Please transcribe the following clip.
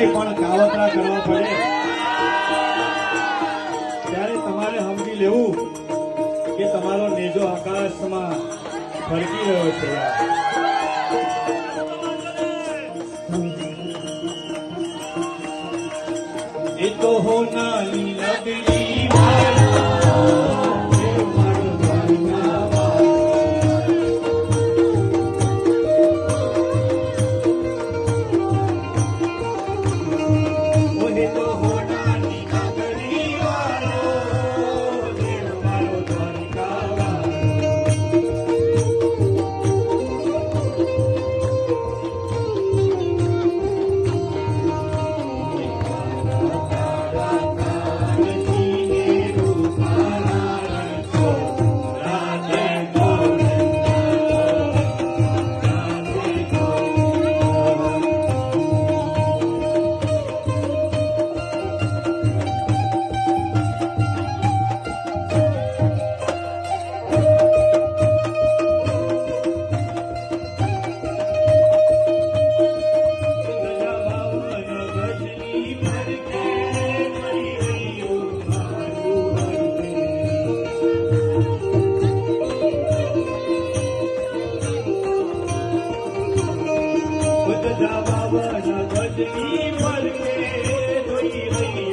કઈ પણ કાવતરા કરવા પડે ત્યારે તમારે સમજી લેવું કે તમારો નેજો આકાશમાં ફરકી રહ્યો છે એ તો હોનાની લગની ગજની ભરકે ધોઈ રહી